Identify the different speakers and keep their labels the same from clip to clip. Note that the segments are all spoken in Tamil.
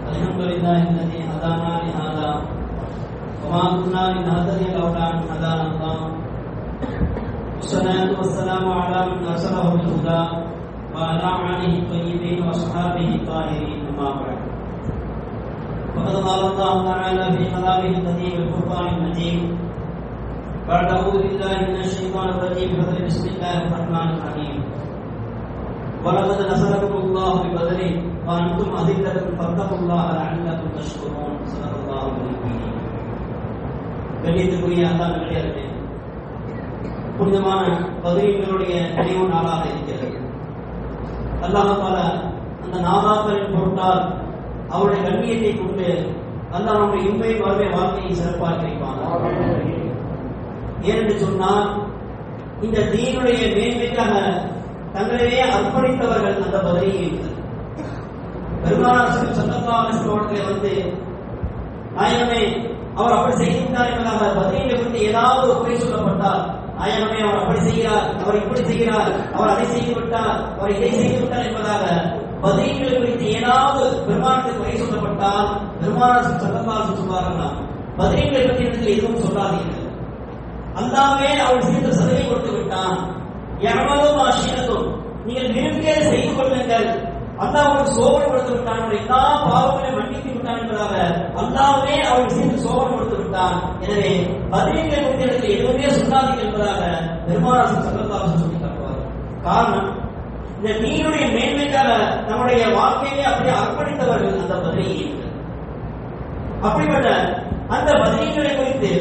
Speaker 1: الحمد لله الذي هدانا لهذا وما كنا لنهتدي لولا أن هدانا الله والصلاة والسلام على من أرسله بالهدى وعلى آله الطيبين وأصحابه الطاهرين أما بعد فقد قال الله تعالى في كلامه القديم القرآن المجيد بعد أعوذ بالله من الشيطان الرجيم بسم الله الرحمن الرحيم ولقد نصركم الله ببدر وأنتم أذلة فاتقوا الله لعلكم تشكرون صدق الله العظيم. கண்ணியத்துக்குரிய அல்லாஹ் நல்லடியார்களே, புனிதமான பத்ரீன்களுடைய நினைவு நாளாக இருக்கிறது. அல்லாஹ் தஆலா அந்த நாதாக்களின் பொருட்டால் அவருடைய கண்ணியத்தை கொண்டு அல்லாஹ் நம்முடைய இம்மை வாழ்வை வாழ்க்கையை சிறப்பாக வைப்பான். ஏனென்று சொன்னால் இந்த தீனுடைய மேன்மைக்காக தங்களையே அர்ப்பணித்தவர்கள் அந்த பதவியில் பெருமானார் ஸல்லல்லாஹு அலைஹி வஸல்லம் வந்து நாயகமே அவர் அப்படி செய்கின்றார் என்பதாக பதிலை குறித்து ஏதாவது ஒரு குறை சொல்லப்பட்டால், நாயகமே அவர் அப்படி செய்கிறார், அவர் இப்படி செய்கிறார், அவர் அதை செய்து விட்டார், அவர் இதை செய்து விட்டார் என்பதாக பதில்கள் குறித்து ஏதாவது பெருமானுக்கு குறை சொல்லப்பட்டால் பெருமானார் ஸல்லல்லாஹு அலைஹி வஸல்லம் சொல்வார்கள், பதில்களை பற்றி எனக்கு எதுவும் சொல்லாதீர்கள், அல்லாஹ்வே அவர் செய்த சலுகை கொடுத்து விட்டான், எவனும் ஆசீனத்தும் நீங்கள் விரும்பியதை செய்து கொள்ளுங்கள், அல்லாஹ் அவருக்கு சோபனை கொடுத்து விட்டான், எல்லா பாவங்களையும் மன்னித்து விட்டான் என்பதாக அல்லாஹ்வே அவருக்கு செய்து சோபனை கொடுத்து விட்டான். எனவே பதில்களை குறித்து எதுவுமே சொல்லாதீர்கள் என்பதாக பெருமானார் ஸல்லல்லாஹு அலைஹி வஸல்லம் சொல்லி காட்டுவார். காரணம், இந்த தீனுடைய மேன்மைக்காக நம்முடைய வாழ்க்கையை அப்படியே அர்ப்பணித்தவர்கள் அந்த பதில். அப்படிப்பட்ட அந்த பதில்களை குறித்து,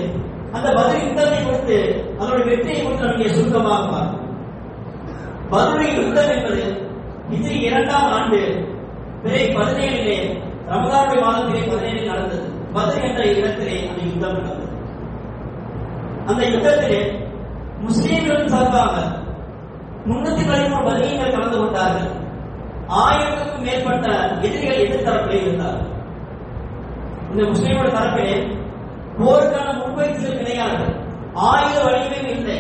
Speaker 1: அந்த பதில் யுத்தத்தை குறித்து, அதனுடைய வெற்றியை குறித்து நம்முடைய சுருக்கமாக பார்ப்போம். பத்ருடைய யுத்தம் என்பது ஹிஜ்ரி 2ஆம் ஆண்டு பிறை 17 ரமலானுடைய மாதத்திலே 17 நடந்தது. பத்ர் என்ற இடத்திலே அந்த யுத்தம் நடந்தது. அந்த யுத்தத்திலே முஸ்லிம்களின் சார்பாக 313 பதிலீங்கள் கலந்து கொண்டார்கள். 1000க்கும் மேற்பட்ட எதிரிகள் எதிர்த்தரப்பிலே இருந்தார்கள். இந்த முஸ்லிம்களுடைய தரப்பிலே போருக்கான முன்பயிற்சிகள் கிடையாது, ஆயுத வலிமையும் இல்லை.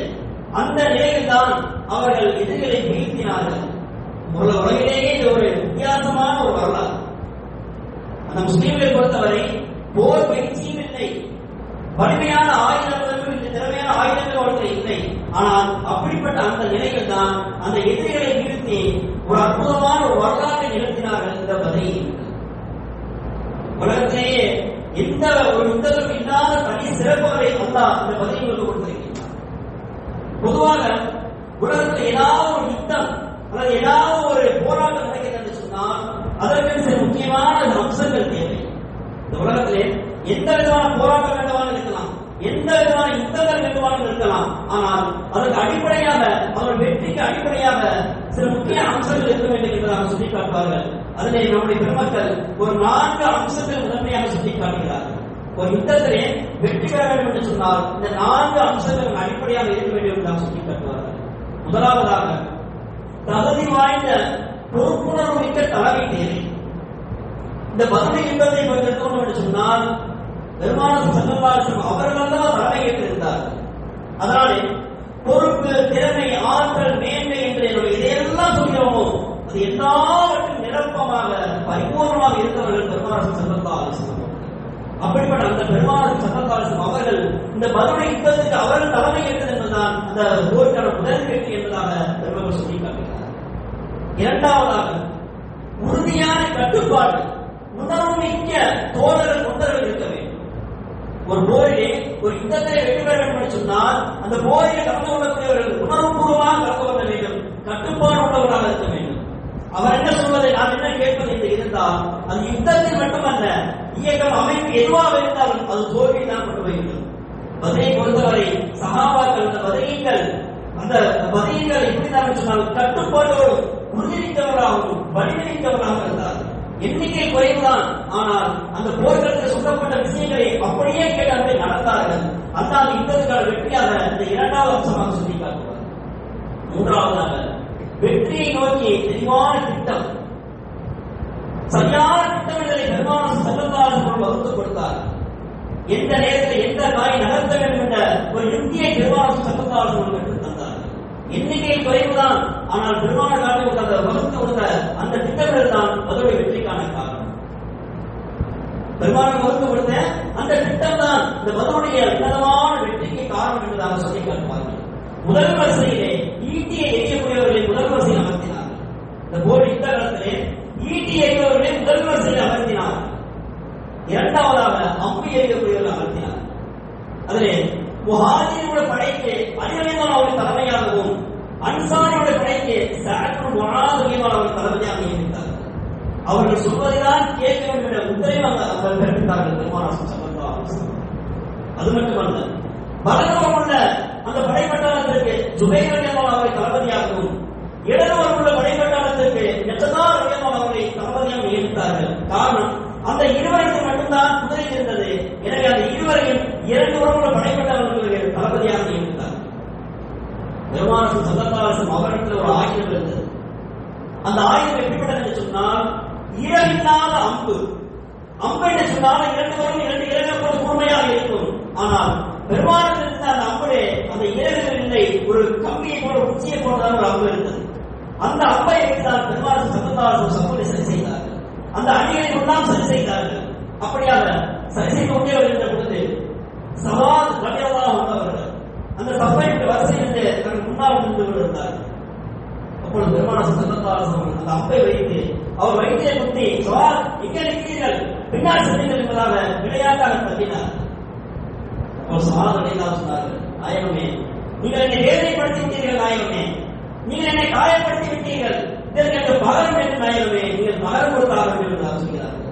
Speaker 1: அந்த நிலையில் தான் அவர்கள் எதிரிகளை வீழ்த்தினார்கள். உலகிலேயே இது ஒரு வித்தியாசமான ஒரு வரலாறு. அந்த முஸ்லிம்களை பொறுத்தவரை போர் பயிற்சியும் இல்லை, வலிமையான ஆயுதங்களும் இந்த திறமையான ஆயுதங்கள் அவர்கள் இல்லை. ஆனால் அப்படிப்பட்ட அந்த நிலையில் தான் அந்த எதிரிகளை வீழ்த்தி ஒரு அற்புதமான ஒரு வரலாற்றை நிகழ்த்தினார்கள். இந்த பதில் உலகத்திலேயே எந்த ஒரு யுத்தத்திலும் இல்லாத தனி சிறப்புகளை அல்லாஹ் இந்த பதில்களுக்கு கொடுத்திருக்கிறார். பொதுவாக உலகத்தில் ஏதாவது ஒரு யுத்தம் அல்லது ஏதாவது ஒரு போராட்டம் நடக்கிறது என்று சொன்னால் அதற்கு சில முக்கியமான அம்சங்கள் தேவை. இந்த உலகத்திலே எந்த விதமான போராட்டம் வேண்டுமானும் இருக்கலாம், எந்த விதமான யுத்தங்கள் வேண்டுமானும் இருக்கலாம். ஆனால் அதற்கு அடிப்படையாக, அவர்கள் வெற்றிக்கு அடிப்படையாக சில முக்கிய அம்சங்கள் இருக்க வேண்டும் என்பதாக சுட்டி காட்டுவார்கள். அதிலே நம்முடைய பெருமக்கள் ஒரு 4 அம்சங்கள் முதன்மையாக சுட்டி காட்டுகிறார்கள். ஒரு யுத்தத்திலே வெற்றி பெற வேண்டும் என்று சொன்னால் இந்த 4 அம்சங்கள் அடிப்படையாக இருக்க வேண்டும் என்று சுட்டி காட்டுவார்கள். முதலாவதாக தகுதி வாய்ந்த பொறுப்புணர்வு மிக்க தலைமை தேவை. இந்த பத்ர் யுத்தத்தை எடுத்துக்கொண்டோம் என்று சொன்னால் பெருமானார் ஸல்லல்லாஹு அலைஹி வஸல்லம் அவர்கள் தான் தலைமை ஏற்றிருந்தார்கள். அதனாலே பொறுப்பு, திறமை, ஆற்றல், மேன்மை என்று இதையெல்லாம் சொல்கிறோமோ அது எல்லாவற்றும் நிரப்பமாக பரிபூர்ணமாக இருந்தவர்கள் பெருமானார் ஸல்லல்லாஹு அலைஹி வஸல்லம். அப்படிப்பட்ட அந்த பெருமானார் ஸல்லல்லாஹு அலைஹி வஸல்லம் அவர்கள் இந்த பத்ர் யுத்தத்துக்கு அவர்கள் தலைமை ஏற்றது என்பதுதான் அந்த போருக்கான முதல் வெற்றி என்பதாக பெருமக்கள் சொல்லி காட்டுகிறார். இரண்டாவதாக உறுதியான கட்டுப்பாடு, உணர்வு மிக்க தோழர்கள் தொண்டர்கள் இருக்க வேண்டும். ஒரு போரிலே, ஒரு யுத்தத்திலே வெற்றி பெற வேண்டும் என்று சொன்னால் அந்த போரிலே கலந்து கொள்ளக்கூடியவர்கள் உணர்வுபூர்வமாக கலந்து கொள்ள வேண்டும், கட்டுப்பாடு உள்ளவர்களாக இருக்க வேண்டும். அவர் என்ன சொல்வதை நான் என்ன கேட்பது என்று இருந்தால் அது யுத்தத்தில் மட்டுமல்ல, இயக்கம் அமைப்பு எதுவாக இருந்தாலும் அது தோல்வியை தான் கொண்டு வருகிறது. பதிலை பொறுத்தவரை சஹாபாக்கள் அந்த பதிலீங்கள் எப்படித்தான் சொன்னால் கட்டுப்பாட்டோடு உறுதிமிக்கவராகவும் வலிமைமிக்கவராக இருந்தார். எண்ணிக்கை குறைவுதான், ஆனால் அந்த போர்களுக்கு சொல்லப்பட்ட விஷயங்களை அப்படியே கேட்டு நடந்தார்கள். அல்லாஹ் யுத்தத்துக்கான வெற்றியாக இந்த 2வது அம்சமாக சொல்லி காட்டுவார். மூன்றாவதாக வெற்றியை நோக்கி தெளிவான திட்டம், சரியான திட்டமிடலை பெருமானார் ஸல்லல்லாஹு அலைஹி வஸல்லம் வகுத்து கொடுத்தார். எந்த நேரத்தில் எந்த காய் நகர்த்த வேண்டும் என்ற ஒரு யுக்தியை பெருமானார் ஸல்லல்லாஹு அலைஹி வஸல்லம் கற்றுத் தந்தார். எண்ணிக்கை குறைவுதான், ஆனால் பெருமானார் காட்டி கொடுத்த வகுத்து கொடுத்த அந்த திட்டமிடல் தான் அதனுடைய பெருமாள் வகுத்து கொடுத்த அந்த திட்டம் தான் இந்த பதிலுடைய உன்னதமான வெற்றிக்கு காரணம் என்பதாக சொல்லி காட்டுவார்கள். முதல் வரிசையிலே ஈட்டியை எரியக்கூடியவர்களை முதல் வரிசையில் அமர்த்தினார்கள். இந்த போர் யுத்த காலத்திலே ஈட்டி எறியவர்களை முதல் வரிசையில் அமர்த்தினார்கள். இரண்டாவதாக அம்பு எறியக்கூடியவர்கள் அமர்த்தினார். அதிலே முஹாஜிருடைய படைக்கு அலிரலியல்லாஹு அவர்கள் தலைமையாகவும் அன்சாரியுடைய படைக்கு சஅத் பின் முஆத் ரலியல்லாஹு அவர்கள் தலைமையாக நியமித்தார்கள். அவர்கள் சொல்வதைதான் கேட்க வேண்டும் என்ற உத்தரவை அவர்கள் பிறப்பித்தார்கள் பெருமானார் ஸல்லல்லாஹு அலைஹி வஸல்லம். அது மட்டுமல்ல, வலதுபுறம் உள்ள அந்த படைப்பட்டாளத்திற்கு ஜுபைர் ரலியல்லாஹு அவரை தளபதியாகவும் இடதுபுறம் உள்ள படைப்பட்டாளத்திற்கு யஸதா ரலியல்லாஹு அவரை தளபதியாக நியமித்தார்கள். காரணம், அந்த இருவருக்கு மட்டும்தான் குதிரை இருந்தது. எனவே அந்த இருவரையும் இரண்டு உறவுள்ள படைப்பட்டவர்களுக்கு தளபதியாக நியமித்தார். பெருமானார் ஸல்லல்லாஹு அலைஹி வஸல்லம் அவரிடத்தில் ஒரு ஆயுதம் இருந்தது. அந்த ஆயுதம் எப்படிப்பட்டது என்று சொன்னால் இரவில்லாத அம்பு. அம்பு என்று சொன்னால் இரண்டு வரும் இரண்டு இறகுகள் போது கூர்மையாக இருக்கும். ஆனால் பெருமானார் இருந்த அந்த அம்புடைய அந்த இறகுகள் இல்லை, ஒரு கம்பியை போல உச்சியை போன்றதாக ஒரு அம்பு இருந்தது. அந்த அம்பை வைத்துதான் பெருமானார் ஸல்லல்லாஹு அலைஹி வஸல்லம் சரி செய்தார்கள். அந்த அணிகளை கொண்டாம் சரி செய்தார்கள். அப்படியாக சரி செய்து கொண்டே வருகின்ற பொழுது சவாத் ரலியல்லாஹு அன்ஹு அவர்கள் அந்த சஃபை வரிசையிலிருந்து தனக்கு முன்னால் நின்று கொண்டிருந்தார்கள். அப்பொழுது பெருமானார் ஸல்லல்லாஹு அலைஹி வஸல்லம் அந்த அம்பை வைத்து அவர் வயிற்றை குத்தி சவாத் எங்கே நிற்கிறீர்கள், பின்னால் செல்லுங்கள் என்பதாக விளையாட்டாக தட்டினார். அவர் சவாத் ரலியல்லாஹு சொன்னார்கள், நாயகமே நீங்கள் என்னை வேதனைப்படுத்தி விட்டீர்கள், நாயகமே நீங்கள் என்னை காயப்படுத்தி விட்டீர்கள், இதற்கு எனக்கு பகரம் வேண்டும் நாயகமே, நீங்கள் பகரம் கொடுத்தாக வேண்டும் என்று சொல்கிறார்கள்.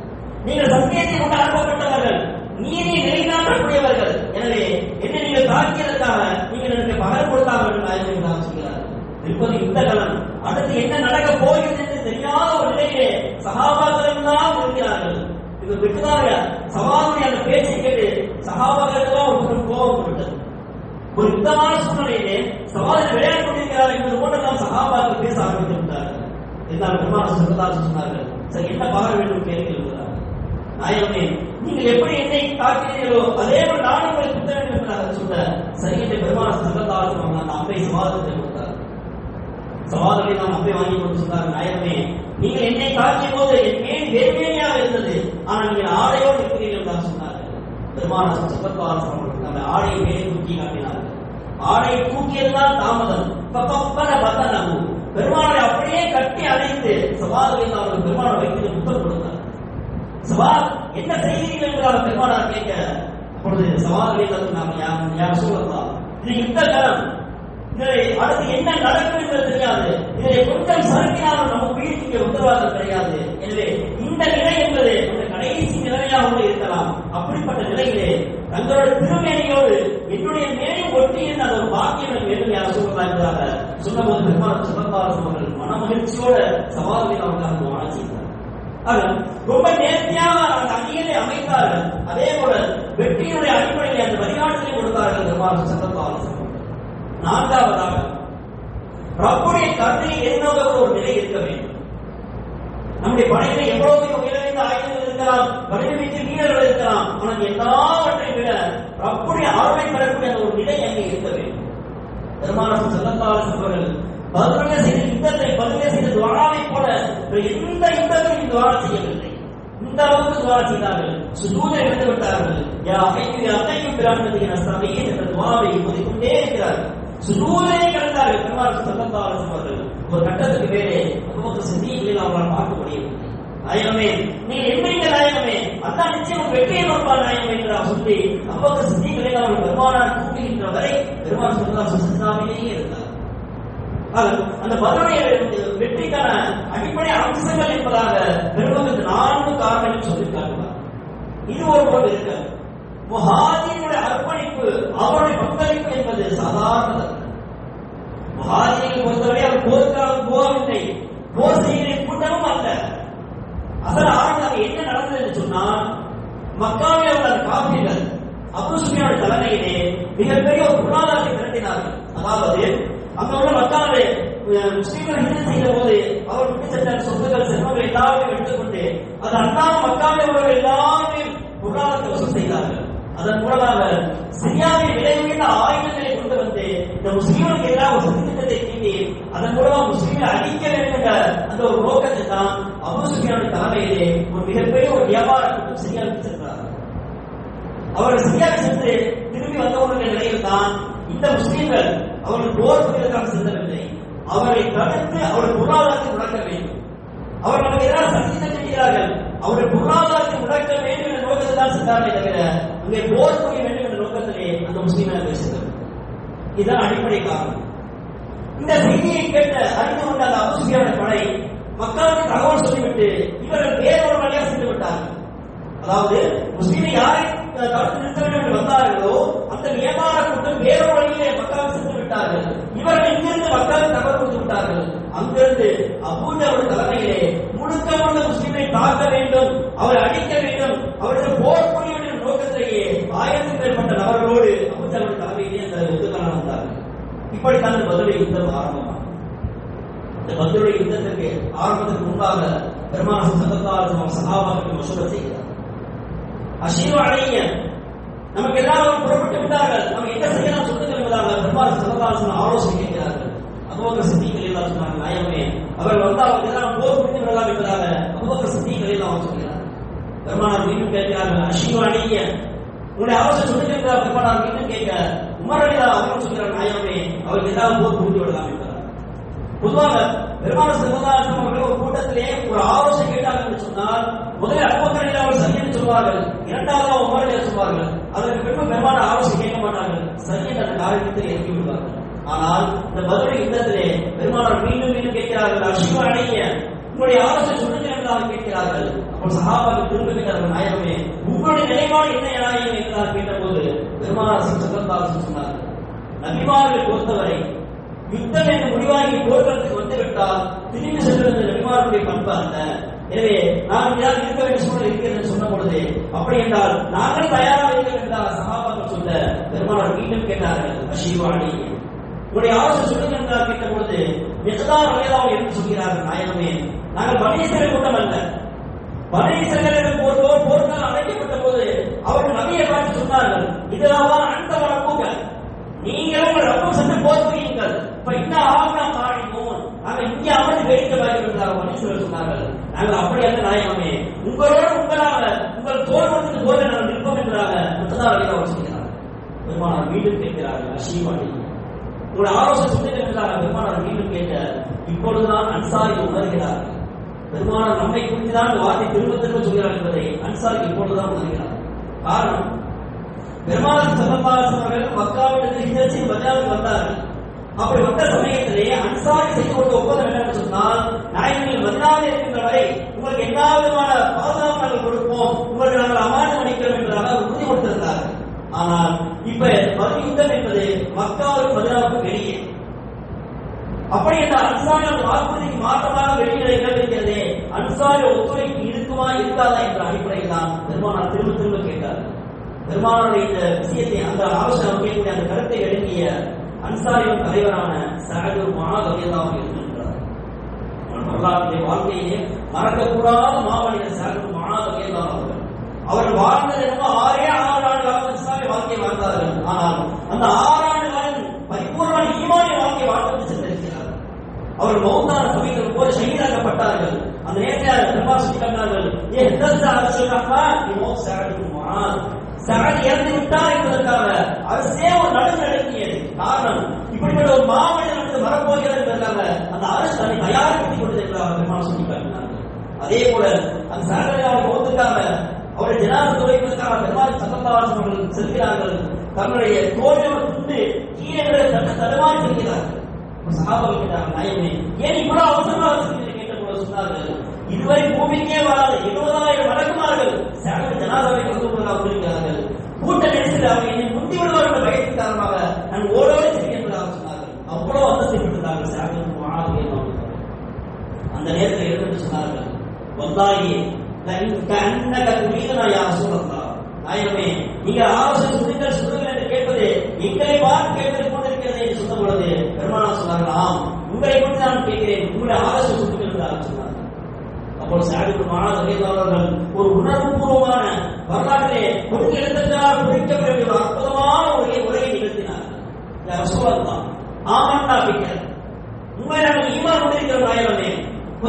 Speaker 1: நீங்கள் சத்தியத்தை கொண்டு அனுப்பப்பட்டவர்கள், நீதியை நிலைநாட்டக்கூடியவர்கள், எனவே என்னை நீங்கள் தாக்கியதற்காக நீங்கள் எனக்கு பகரம் கொடுத்தாக வேண்டும் நாயகம் என்று சொல்கிறார்கள். இப்போது இந்த காலம் அடுத்து என்ன நடக்க போகிறது என்று தெரியாத ஒரு நிலையிலே சஹாபாக்கள் எல்லாம் இருக்கிறார்கள். இது விட்டுதாக சவாலுடைய அந்த பேச்சை கேட்டு சஹாபாக்களுக்கெல்லாம் ஒரு கோபம் விட்டது. ஒரு யுத்தமான சூழ்நிலையிலே சவாலில் விளையாடி கொண்டிருக்கிறார் என்பது போன்றெல்லாம் சஹாபாக்கள் பேச ஆரம்பித்து விட்டார்கள். இருந்தாலும் பெருமானார் ஸல்லல்லாஹு அலைஹி வஸல்லம் சொன்னார்கள், சரி என்ன பகரம் வேண்டும் கேள்வி எழுதுகிறார். நாயகமே நீங்கள் எப்படி என்னை தாக்கினீர்களோ அதே போல நானும் உங்களை குத்த வேண்டும் என்பதாக சொல்ல சரி என்று பெருமானார் ஸல்லல்லாஹு அலைஹி வஸல்லம் அந்த அம்பை சவாலுக்கு கொடுத்தார். சவாலை நாம் அம்பை வாங்கி கொண்டு சொன்னார், நாயகமே நீங்கள் என்னை தாக்கிய போது என் மேல் வேர்வையாக இருந்தது, ஆனால் நீங்கள் ஆடையோடு இருக்கிறீர்கள் என்று சொன்னார்கள். பெருமானார் ஸல்லல்லாஹு அலைஹி வஸல்லம் அந்த ஆடையை மேலே தூக்கி காட்டினார்கள். ஆடையை தூக்கியதுதான் தாமதம். பெருமானை அப்படியே கட்டி அணைத்து சவாலை அவர்கள் பெருமானை வைத்து முத்தம் கொடுத்தார். சவால் என்ன செய்கிறீர்கள் என்பதாக பெருமானார் கேட்க, அப்பொழுது சவாலை நாம் யார் சொல்லலாம், இது யுத்த காலம், இதை அடுத்து என்ன நடக்கும் என்பது தெரியாது, இதை கொஞ்சம் சறுக்கினாலும் நமக்கு வீழ்ச்சிக்கு உத்தரவாதம் கிடையாது. எனவே இந்த நிலை என்பது அந்த கடைசி நிலையாக இருக்கலாம். அப்படிப்பட்ட நிலையிலே தங்களோட திருமேனியோடு என்னுடைய மேனி ஒட்டி இருந்த அந்த ஒரு பாக்கியம் வேண்டும் யார் சொல்லலாம் என்பதாக சொன்னபோது பெருமானார் ஸல்லல்லாஹு அலைஹி வஸல்லம் அவர்கள் மன மகிழ்ச்சியோட சவாலை அவர்கள் வாழ செய்தார். ரொம்ப நேர்த்தியாக அந்த அணியை அமைத்தார்கள். அதே போல வெற்றியுடைய அடிப்படையில் அந்த வழிகாட்டுதலை கொடுத்தார்கள் பெருமானார் ஸல்லல்லாஹு அலைஹி வஸல்லம். நான்காவதாக ரப்புடைய கருணையை எதிர்நோக்க ஒரு நிலை இருக்க வேண்டும். நம்முடைய படையில எவ்வளவு உயர்ந்த ஆயுதங்கள் இருக்கலாம், வடிவமைத்து வீரர்கள் இருக்கலாம், ஆனால் எல்லாவற்றையும் விட ரப்புடைய ஆர்வம் பெறக்கூடிய அந்த ஒரு நிலை அங்கே இருக்க வேண்டும். பெருமானார் ஸல்லல்லாஹு அலைஹி வஸல்லம் அவர்கள் பதிலே செய்த யுத்தத்தை பதிலே செய்த துஆவை போல எந்த யுத்தத்தையும் துஆ செய்யவில்லை. இந்த அளவுக்கு துஆ செய்தார்கள், சுஜூதை எடுத்து விட்டார்கள். யா ஹய்யு பிரஹ்மதிக நஸ்தகீன் என்ற துஆவை ஓதிக்கொண்டே இருக்கிறார்கள். சுஜூதை கடந்தார்கள் பெருமானார் ஸல்லல்லாஹு அலைஹி வஸல்லம் அவர்கள். ஒரு கட்டத்துக்கு மேலே அபூபக்கர் சித்தீக் அவர்களால் பார்க்க முடியவில்லை. நாயகமே நீங்க எப்படிங்க நாயகமே, அல்லாஹ் நிச்சயம் வெற்றியை கொடுப்பார் நாயகமே என்று சொல்லி அபூபக்கர் சித்தீக் அவர்கள் பெருமானார் தூக்குகின்ற வரை பெருமானார் ஸல்லல்லாஹு அலைஹி வஸல்லம் இருந்தார். அந்த பதிலுடைய வெற்றிக்கான அடிப்படை அம்சங்கள் என்பதாக பெருமக்களுக்கு 4 காரணங்கள் சொல்லி காட்டுவார். இது ஒரு போல் இருக்க முஹாஜிருடைய அர்ப்பணிப்பு, அவருடைய பங்களிப்பு என்பது சாதாரண. முஹாஜிரை பொறுத்தவரை அவர் போருக்காக போகவில்லை, போர் செய்கிற கூட்டமும் அல்ல. அசல் ஆரம்பம் என்ன நடந்தது என்று சொன்னால், மக்காவில் உள்ள காபிர்கள் அபூ சுஃபியானுடைய தலைமையிலே மிகப்பெரிய ஒரு பொருளாதாரத்தை திரட்டினார்கள். அதாவது அங்க உள்ள மக்காவை முஸ்லிம்கள் ஹிஜ்ரத் செய்த போது அவர் விட்டு சென்ற சொத்துக்கள் செல்வங்கள் எல்லாத்தையும் எடுத்துக்கொண்டு அது அல்லாஹ் மக்காவில் உள்ள எல்லாருமே பொருளாதாரத்தை வசூல் செய்தார்கள். அதன் மூலமாக சிரியாவை விலை உயர்ந்த ஆயுதங்களை கொண்டு வந்து இந்த முஸ்லீம்களுக்கு எதிராக ஒரு சதித்திட்டத்தை தீட்டி அதன் மூலமா முஸ்லீம்களை அழிக்க வேண்டும் என்ற அந்த ஒரு நோக்கத்தை தான் அபூ சுஃபியானுடைய தலைமையிலே ஒரு மிகப்பெரிய ஒரு வியாபார கூட்டம் சிரியாவுக்கு சென்றார். அவர்கள் சிரியாவை சென்று திரும்பி வந்தவர்களுடைய நிலையில் தான் இந்த முஸ்லீம்கள் அவர்கள் போர் புரியதற்காக சென்றவில்லை, அவரை தடுத்து அவர்கள் பொருளாதாரத்தை முடக்க வேண்டும். அவர்கள் எதிராக சதித்திட்டம் செய்கிறார்கள், அவருடைய பொருளாதாரத்தை முடக்க வேண்டும் என்ற நோக்கத்தில் தான் சென்றார்களே தவிர அங்கே போர் புரிய வேண்டும் என்ற நோக்கத்திலே அந்த முஸ்லீம்கள் பேசுகிறது. இதுதான் அடிப்படை காரணம். இந்த செய்தியை கேட்ட அறிந்து கொண்ட அந்த அபூ சுஃபியானுடைய படை மக்களுக்கு தகவல் சொல்லிவிட்டு இவர்கள் வேறொரு வழியாக சென்று விட்டார்கள். அதாவது முஸ்லீமை யாரை தடுத்து நிறுத்த வேண்டும் என்று வந்தார்களோ அந்த வியாபார கூட்டம் வேறொரு வழியிலே மக்களுக்கு சென்று விட்டார்கள். இவர்கள் இங்கிருந்து மக்களுக்கு தகவல் கொடுத்து விட்டார்கள். அங்கிருந்து அபூஜாவுடைய தலைமையிலே முழுக்க முழுக்க முஸ்லீமை தாக்க வேண்டும், அவரை அழிக்க வேண்டும், அவர்கள் போர் புரிய வேண்டும் நோக்கத்திலேயே 1000க்கும் மேற்பட்ட நபர்களோடு அபூஜாவுடைய தலைமையிலே அந்த யுத்தக்கான வந்தார்கள். இப்படித்தான் இந்த பத்ருடைய யுத்தம் ஆரம்பமாகும். இந்த பத்ருடைய யுத்தத்திற்கு ஆரம்பத்துக்கு முன்பாக பெருமானார் ஸல்லல்லாஹு அலைஹி வஸல்லம் சஹாபாக்களுக்கு மஷூரா செய்கிறார். அஷீரு அலைய நமக்கு எல்லாரும் புறப்பட்டு விட்டார்கள், நம்ம என்ன செய்யலாம் சொல்லுங்கள் என்பதாக பெருமானார் ஸல்லல்லாஹு அலைஹி வஸல்லம் ஆலோசனை கேட்கிறார்கள். அபூபக்கர் சித்திக் ரலியல்லாஹு அன்ஹு நாயகமே அவர் வந்தால் எல்லாம் போர் புரிந்து விடலாம் என்பதாக அபூபக்கர் சித்திக் ரலியல்லாஹு அன்ஹு சொல்கிறார். பெருமானார் மீண்டும் கேட்கிறார்கள், அஷீரு அலைய உங்களுடைய ஆலோசனை சொல்லுங்கள். பெருமானார் மீண்டும் கேட்க உமர் ரலியல்லாஹு அன்ஹு சொல்கிறார், நாயகமே அவருக்கு எல்லாம் போர் புரிந்து விடலாம் என்பதாக. பொதுவாக பெருமானார் ஸல்லல்லாஹு அலைஹி வஸல்லம் அவர்கள் ஒரு கூட்டத்திலே ஒரு ஆலோசனை கேட்டார்கள் என்று சொன்னால் முதலில் அபூபக்கர் ரலியல்லாஹு அன்ஹு சரி என்று சொல்வார்கள், இரண்டாவது உமர் ரலியல்லாஹு சொல்வார்கள். அதற்கு பின்பு பெருமானார் ஆலோசனை கேட்க மாட்டார்கள், சரி என்ற காரியத்தில் இறக்கி விடுவார்கள். ஆனால் இந்த பத்ருடைய யுத்தத்திலே பெருமானார் மீண்டும் மீண்டும் கேட்கிறார்கள், அஷீரு அலைய உங்களுடைய ஆலோசனை சொல்லுங்கள் என்பதாக கேட்கிறார்கள். அப்போ சஹாபாக்கள் திரும்ப கேட்டார்கள், நாயகமே உங்களுடைய நிலைப்பாடு என்ன நாயகம் என்பதாக கேட்டபோது பெருமானார் ஸல்லல்லாஹு அலைஹி வஸல்லம் சொன்னார்கள், நபிமார்களை பொறுத்தவரை யுத்தம் என்று முடிவாகி போர்க்களத்துக்கு வந்துவிட்டால் திரும்பி செல்வது நபிமார்களுடைய பண்பு அல்ல. எனவே நாம் யார் இருக்க வேண்டிய சூழல் இருக்கிறது என்று சொன்ன பொழுது அப்படி என்றால் நாங்கள் தயாராக இருக்கிறோம் என்றால் சஹாபாக்கள் சொல்ல பெருமானார் மீண்டும் கேட்டார்கள், அஷீரு அலைய உங்களுடைய ஆலோசனை சொல்லுங்கள் என்றால் கேட்ட பொழுது மிக்தார் ரலியல்லாஹு அன்ஹு என்று சொல்கிறார்கள், நாயகமே நாங்கள் பனி இஸ்ரவேல் கூட்டம் அல்ல. பனி இஸ்ரவேல் போர்க்காலம் அழைக்கப்பட்ட போது அவர்கள் நபியை பார்த்து சொன்னார்கள், இதெல்லாம் அந்த வழக்குங்க நீங்களும் உங்கள் ரப்பம் சென்று போர் புரியுங்கள், இப்ப இன்னும் ஆகா மாறினோம் நாங்கள் இங்கே அமர்ந்து வேடிக்கை பார்க்கிறதாக மனுஷர்கள் சொன்னார்கள். நாங்கள் அப்படி அல்ல நாயகமே, உங்களோடு உங்களாக உங்கள் தோல் கொடுத்து போல நாங்கள் நிற்போம் என்றாக முத்ததா ரலியல்லாஹு சொல்கிறார்கள். பெருமானார் மீண்டும் கேட்கிறார்கள், அஷீரு அலைய உங்களுடைய ஆலோசனை சொல்லுங்கள் என்றாக பெருமானார் மீண்டும் கேட்ட இப்பொழுதுதான் அன்சாரிகள் உணர்கிறார்கள். பெருமானார் நம்மை குறித்துதான் வார்த்தை திரும்ப திரும்ப சொல்கிறார் என்பதை அன்சாரிகள் இப்பொழுதுதான் உணர்கிறார்கள். காரணம், பெருமானார் ஸல்லல்லாஹு அலைஹி வஸல்லம் மக்காவிலிருந்து ஹிஜ்ரத் செய்து மதீனாவுக்கு வந்தார்கள். அப்படி வந்த சமயத்திலே அன்சாரி செய்து கொண்ட ஒப்பந்தம் என்னன்னு சொன்னால், நாயகங்கள் மதீனாவில் இருக்கின்ற வரை உங்களுக்கு எல்லா விதமான பாதுகாப்பு நாங்கள் கொடுப்போம், உங்களுக்கு நாங்கள் அமானிதம் அளிக்கிறோம் என்பதாக உறுதி கொடுத்திருந்தார்கள். ஆனால் இப்ப பத்ர் யுத்தம் என்பது மக்காவுக்கு மதீனாவுக்கு வெளியே. அப்படி என்ற அன்சாரிகள் வாக்குறுதிக்கு மாற்றமாக வெளியிட இருக்கிறதே, அன்சாரி ஒத்துழைப்பு இருக்குமா இருக்காதா என்ற அடிப்படையில் தான் பெருமானார் திரும்ப திரும்ப கேட்டார்கள். பெருமானாருடைய இந்த விஷயத்தை அந்த ஆலோசனை கேட்கக்கூடிய அந்த கருத்தை எழுதிய அன்சாரியின் தலைவரான சஅத் இப்னு முஆத் ரலியல்லாஹு அன்ஹு இருக்கிறார். வரலாற்று வாழ்க்கையிலே மறக்கக்கூடாத மாமனிதர் சஅத் இப்னு முஆத் ரலியல்லாஹு அன்ஹு. அவர் வாழ்ந்தது என்னமோ 6 ஆண்டு காலம் இஸ்லாமிய வாழ்க்கையை வாழ்ந்தார்கள். ஆனால் அந்த 6 ஆண்டு காலம் பரிபூர்ணமான ஈமானிய வாழ்க்கையை வாழ்ந்து சென்றிருக்கிறார். அவர் மௌத்தான சமயத்தில் போது ஷஹீதாக்கப்பட்டார்கள். அந்த நேரத்தில் பெருமாள் சொல்லி காட்டினார்கள், சஅத் இறந்து விட்டார் என்பதற்காக அரசே ஒரு நடுநடுங்கியது. காரணம், இப்படிப்பட்ட ஒரு மாமனிதன் வந்து வரப்போகிறது என்பதற்காக அந்த அரசு தன்னை தயார்படுத்திக் கொண்டது என்றார் பெருமாள் சொல்லி காட்டினார்கள். அதே போல அந்த சஅத் அவர்கள் மௌத்துக்காக அவருடைய ஜனாஸா துவைப்பதற்காக பெருமாள் ஸல்லல்லாஹு அலைஹி வஸல்லம் செல்கிறார்கள். தன்னுடைய தோளோடு துண்டு கீழே தடுமாறி செல்கிறார்கள். சஹாபாக்கள் கேட்டார்கள், நாயகமே ஏன் இவ்வளவு அவசரமாக செல்கிறீர்கள் கேட்டபோது சொன்னார்கள், இதுவரை பூமிக்கே வராத 70,000 மலக்குமார்கள் சஅத் ஜனாஸாவை கலந்து கொள்ளலாம் இருக்கிறார்கள். கூட்ட நெரிசல் அவர் என்னை முந்தி விடுவார் என்ற பயத்தின் காரணமாக நான் ஓடோடி செல்கிறேன் என்பதாக சொன்னார்கள். அவ்வளவு அந்தஸ்தை பெற்றிருந்தார்கள் சஅத் இப்னு முஆத் ரலியல்லாஹு அன்ஹு. அந்த நேரத்தில் எழுந்து சொன்னார்கள், வல்லாஹி கஅன்னக துரீதுனா யா ரசூலல்லாஹ், நாயகமே நீங்க ஆலோசனை சொல்லுங்கள் என்று கேட்பது எங்களை பார்த்து கேட்பது போன்றிருக்கிறது என்று சொன்ன பொழுது பெருமானார் சொன்னார்கள், ஆம் உங்களை குறித்து நான் கேட்கிறேன், உங்களுடைய ஆலோசனை சொல்லுங்கள் என்று சொன்னார்கள். அப்போ அவர்கள் ஒரு உணர்வுபூர்வமான வரலாற்றிலே கொண்டு எழுந்ததால் குறிக்கப்பட வேண்டிய ஒரு அற்புதமான உரையை நிகழ்த்தினார்கள். சொல்லலாம் ஆமன்னா பிக்கிறார் உண்மை நாங்கள் ஈமான் கொண்டிருக்கிற நாயகமே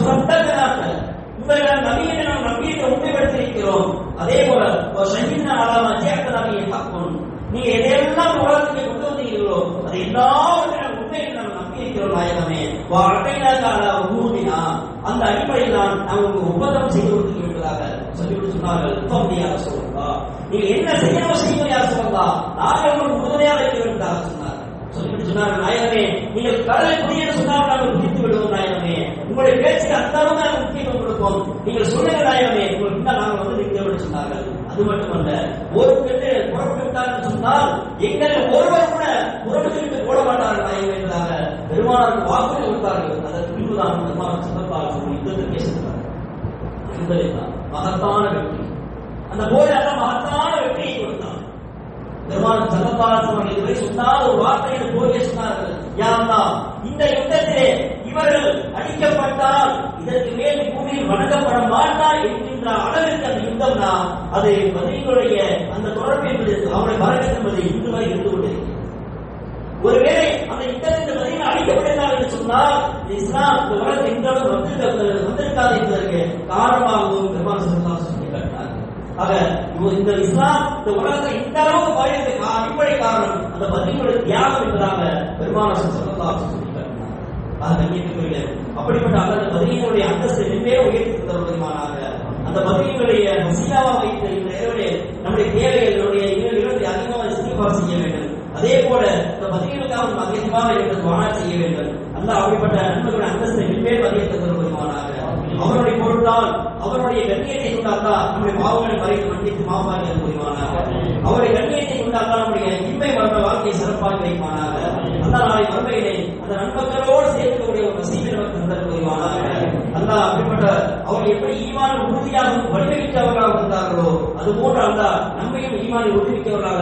Speaker 1: சப்தகனாக்கள் உங்கள் நபியை நாம் நம்பிக்கை உண்மைப்படுத்தியிருக்கிறோம். அதே போல ஷஹீத்னா அலாமா ஜியாத்தனாவியை காக்கும் நீங்க எதையெல்லாம் உலகத்துக்கு கொண்டு வந்தீங்களோ அது எல்லாவற்றையும் உண்மையை நாம் நம்பியிருக்கிறோம் நாயகமே. அந்த அடிப்படையில் நான் உங்களுக்கு ஒப்பந்தம் செய்து கொடுத்து விட்டதாக சொல்லிவிட்டு சொன்னார்கள். சொல்லலாம் நீங்க என்ன செய்யணும் யார் சொல்லலாம் நாங்கள் உங்களுக்கு உறுதுணையாக இருக்க வேண்டியதாக சொன்னார்கள். சொல்லிவிட்டு சொன்னார்கள் நாயகமே நீங்கள் கடலை புரிய சொன்னால் நாங்கள் புரிந்து விடுவோம் நாயகமே. உங்களுடைய பேச்சுக்கு அந்த அளவு நாங்கள் முக்கியத்துவம் கொடுப்போம். நீங்கள் சொல்லுங்க நாயகமே உங்களுக்கு தான் நாங்கள் வந்து நிற்க சொன்னார்கள். அது மட்டுமல்ல ஒரு கட்டு புறப்பட்டு விட்டார்கள் சொன்னால் எங்களை ஒருவர் கூட புறப்பட்டு போட மாட்டார்கள் நாயகம் என்பதாக பெருமானாருக்கு வாக்கு கொடுத்தார்கள். அதற்கு பின்புதான் பெருமானார் சந்தர்ப்பாக யுத்தத்திற்கே சென்றார். மகத்தான வெற்றி அந்த போராட்ட மகத்தான வெற்றியை கொடுத்தார். பெருமானார் சல்லல்லாஹு இதுவரை சொன்னார் ஒரு வார்த்தையை போய் சொன்னார்கள். யா அல்லாஹ் இந்த யுத்தத்திலே இவர்கள் அடிக்கப்பட்டால் இதற்கு மேல் பூமியில் வணங்கப்பட மாட்டார் என்கின்ற அளவிற்கு அந்த யுத்தம் தான் அது பதிலுடைய அந்த தொடர்பு என்பது அவருடைய வரலாறு என்பது இன்று வரை இருந்து கொண்டிருக்கிறது. ஒருவேளை அந்த யுத்தத்தின் பதில் அடிக்கப்பட்டார் என்று சொன்னால் இஸ்லாம் இந்த உலகத்தில் இன்றளவு வந்திருக்காது என்பதற்கு காரணமாகவும் பெருமானார் ஸல்லல்லாஹு சொல்லி காட்டினார். ஆக இந்த இஸ்லாம் இந்த உலகத்தில் இந்த அளவுக்கு பயணத்துக்கு அடிப்படை காரணம் அந்த பதிலுடைய தியாகம் என்பதாக பெருமானார் ஸல்லல்லாஹு சொல்லி அப்படிப்பட்ட அந்த பதிலுடைய அந்தஸ்தை வெவ்வேறு உயர்த்தி தருவதற்கான அந்த பதிலுடைய மசீனாவா வைத்த இந்த இரவிலே நம்முடைய தேவைகளுடைய இரவில் அதிகமாக இஸ்திக்பார் செய்ய வேண்டும். அதே போல இந்த பதிலுக்காக அதிகமாக துஆ செய்ய வேண்டும். அல்லாஹ் அப்படிப்பட்ட நன்மைகளுடைய அந்தஸ்தை வெவ்வேறு அதிகரித்து தருவதற்கான அவருடைய பொருளால் அவருடைய கண்ணியத்தை கொண்டாக்கா நம்முடைய பாவங்களை மறைத்து மன்னித்து மாப்பாக புரிவானாக. அவருடைய கண்ணியத்தை கொண்டாக்கா நம்முடைய இன்மை மரண வாழ்க்கையை சிறப்பாக வைப்பானாக. அந்த நாளை மறுமையிலே அந்த நண்பர்களோடு சேர்க்கக்கூடிய ஒரு நசீபை நமக்கு தந்தல் புரிவானாக. அல்லாஹ் அப்படிப்பட்ட அவர் எப்படி ஈமான் உறுதியாக வடிவமைத்தவர்களாக இருந்தார்களோ அது போன்று அல்லாஹ் நம்மையும் ஈமானை உறுதிமிக்கவர்களாக